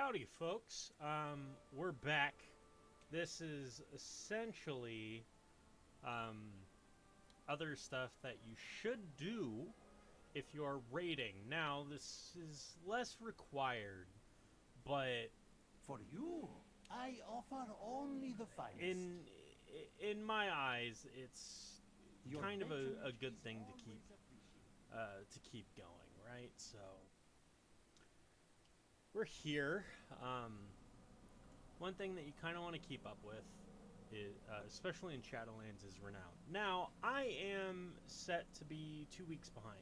Howdy, folks. We're back. This is essentially other stuff that you should do if you're raiding. Now, this is less required, but For you, I offer only the finest. in my eyes, it's Your kind of a patronage good is thing always appreciated. to keep going, right? So we're here. One thing that you kind of want to keep up with, is, especially in Shadowlands, is Renown. Now, I am set to be 2 weeks behind.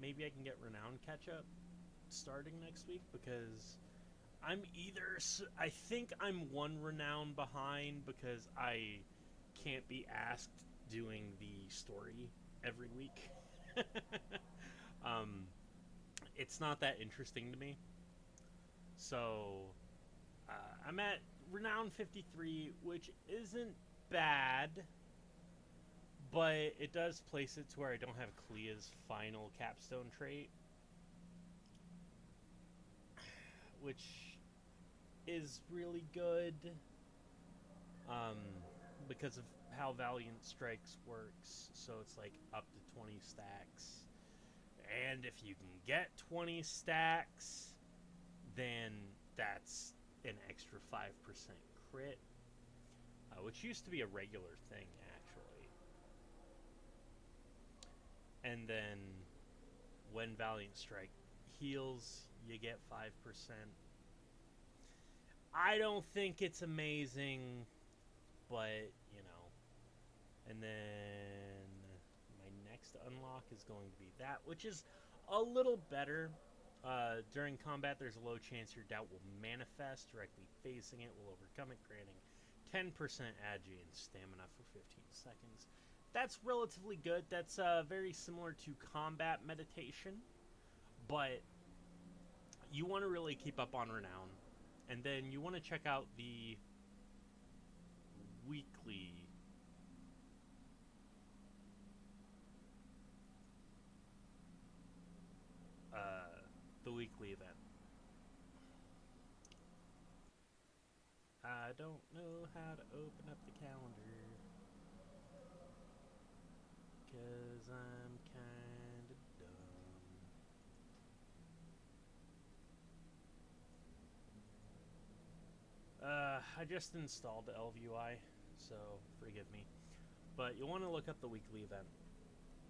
Maybe I can get Renown catch up starting next week because I think I'm one Renown behind because I can't be asked doing the story every week. um, it's not that interesting to me. So I'm at Renown 53, which isn't bad, but it does place it to where I don't have Clea's final capstone trait, which is really good um, because of how Valiant Strikes works. So it's like up to 20 stacks. And if you can get 20 stacks, then that's an extra 5% crit, which used to be a regular thing, actually. And then when Valiant Strike heals, you get 5%. I don't think it's amazing, but, you know. And then my next unlock is going to be that, which is a little better. During combat, there's a low chance your doubt will manifest. Directly facing it will overcome it, granting 10% agi and stamina for 15 seconds. That's relatively good. That's very similar to combat meditation, but you want to really keep up on Renown. And then you want to check out the weekly the weekly event. I don't know how to open up the calendar because I'm kind of dumb. I just installed the LVUI, so forgive me. But you'll want to look up the weekly event.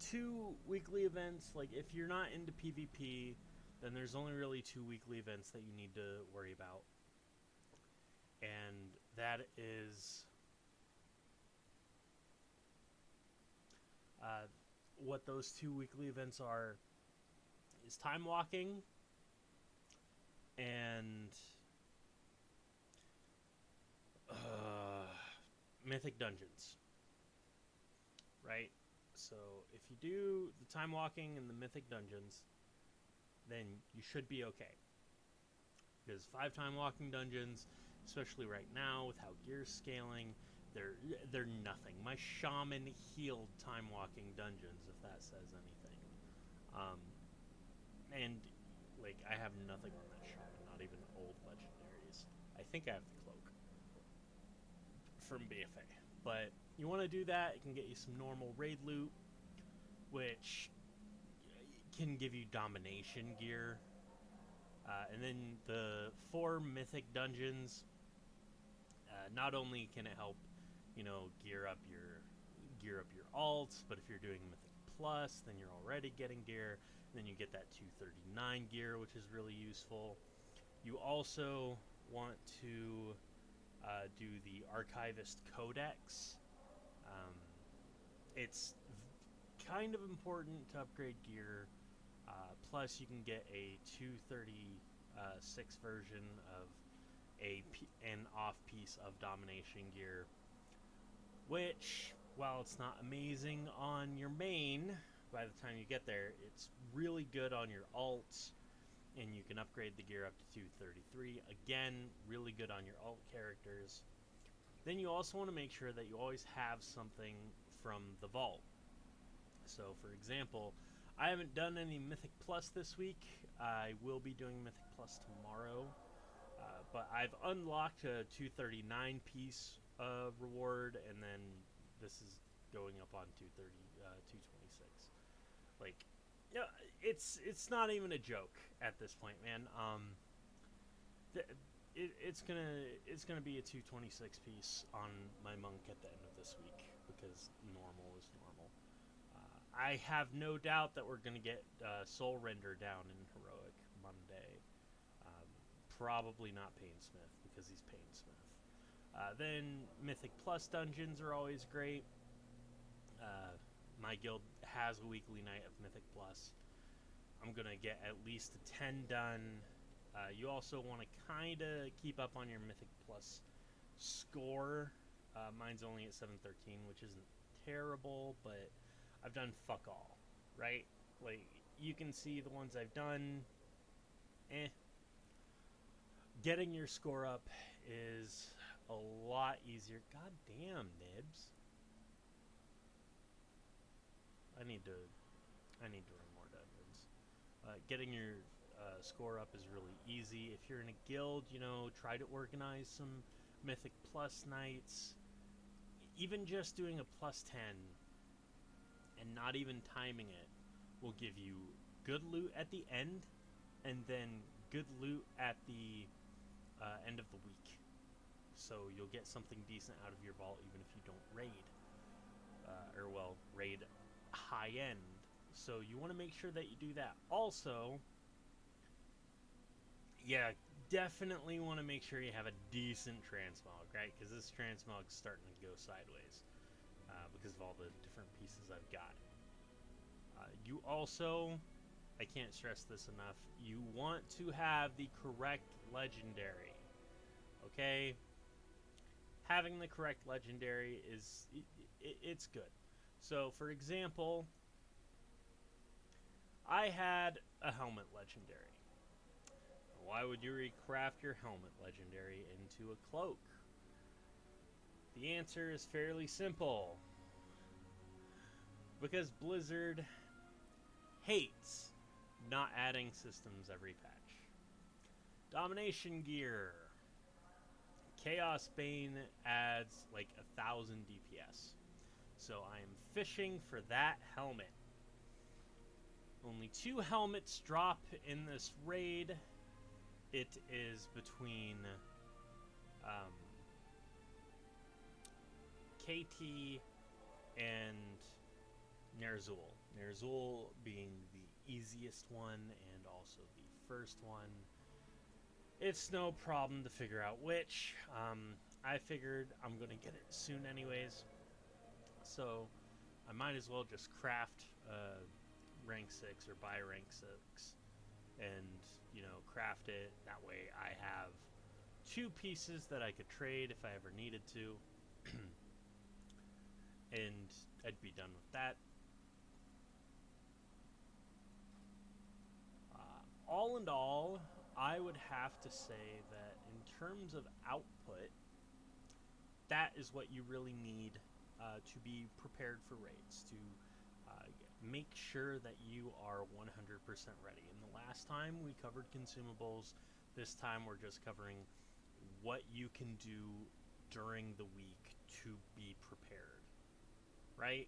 2 weekly events, like if you're not into PvP, then there's only really 2 weekly events that you need to worry about. And that is what those 2 weekly events are is time walking and mythic dungeons, right? So if you do the time walking and the mythic dungeons, then you should be okay. Because 5 time walking dungeons, especially right now with how gear's scaling, they're nothing. My shaman healed time walking dungeons, if that says anything. And like I have nothing on that shaman, not even old legendaries. I think I have the cloak from BFA. But you want to do that, it can get you some normal raid loot, which can give you domination gear. And then the 4 mythic dungeons, not only can it help, gear up your alts, but if you're doing mythic plus, then you're already getting gear. And then you get that 239 gear, which is really useful. You also want to do the Archivist Codex. It's kind of important to upgrade gear. Plus, you can get a 236 version of an off piece of domination gear, which, while it's not amazing on your main, by the time you get there, it's really good on your alts, and you can upgrade the gear up to 233. Again, really good on your alt characters. Then you also want to make sure that you always have something from the vault. So, for example, I haven't done any Mythic Plus this week. I will be doing Mythic Plus tomorrow. But I've unlocked a 239 piece reward, and then this is going up on 226. Like, you know, it's not even a joke at this point, man. It's gonna be a 226 piece on my monk at the end of this week because normal is normal. I have no doubt that we're gonna get Soul Render down in Heroic Monday. Probably not Painsmith because he's Painsmith. Then Mythic Plus dungeons are always great. My guild has a weekly night of Mythic Plus. I'm gonna get at least a 10 done. You also want to kind of keep up on your Mythic Plus score. Mine's only at 713, which isn't terrible, but I've done fuck all, right? Like, you can see the ones I've done. Getting your score up is a lot easier. God damn, Nibs. I need to run more dungeons. Getting your score up is really easy. If you're in a guild, you know, try to organize some Mythic Plus nights. Even just doing a plus 10 and not even timing it will give you good loot at the end, and then good loot at the end of the week. So you'll get something decent out of your vault even if you don't raid. Raid high end. So you want to make sure that you do that. Also, yeah, definitely want to make sure you have a decent transmog, right? Because this transmog's starting to go sideways because of all the different pieces I've got. You also, I can't stress this enough, you want to have the correct legendary, okay? Having the correct legendary is, it's good. So, for example, I had a helmet legendary. Why would you recraft your helmet legendary into a cloak? The answer is fairly simple. Because Blizzard hates not adding systems every patch. Domination gear. Chaos Bane adds like 1,000 DPS. So I am fishing for that helmet. Only 2 helmets drop in this raid. It is between KT and Ner'zhul. Ner'zhul being the easiest one and also the first one. It's no problem to figure out which. I figured I'm going to get it soon anyways. So I might as well just craft rank 6 or buy rank 6 and, you know, craft it. That way I have 2 pieces that I could trade if I ever needed to. And I'd be done with that. All in all, I would have to say that in terms of output, that is what you really need to be prepared for raids, to make sure that you are 100% ready. And the last time we covered consumables, this time we're just covering what you can do during the week to be prepared, right?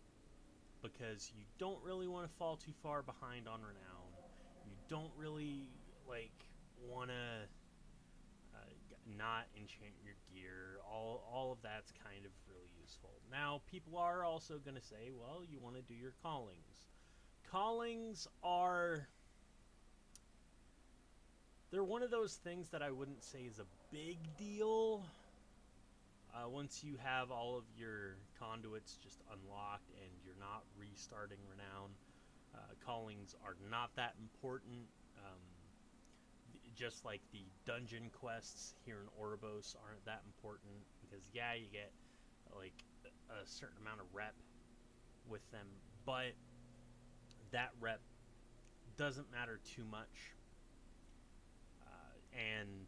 Because you don't really want to fall too far behind on renown. You don't really want to not enchant your gear. All of that's kind of really useful. Now, people are also going to say, well, you want to do your callings. Callings are... they're one of those things that I wouldn't say is a big deal. Once you have all of your conduits just unlocked and you're not restarting renown, callings are not that important. Just like the dungeon quests here in Oribos aren't that important, because yeah, you get like a certain amount of rep with them, but that rep doesn't matter too much, and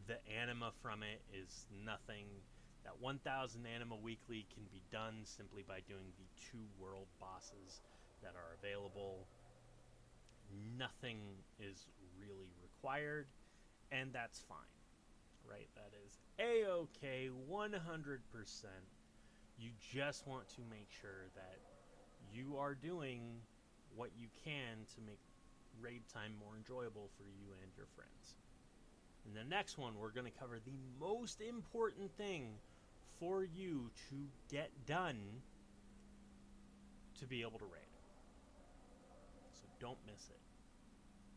the anima from it is nothing. That 1,000 anima weekly can be done simply by doing the 2 world bosses that are available. nothing is really required, and that's fine, right? That is a-okay, 100%. You just want to make sure that you are doing what you can to make raid time more enjoyable for you and your friends. In the next one, we're going to cover the most important thing for you to get done to be able to raid. So don't miss it.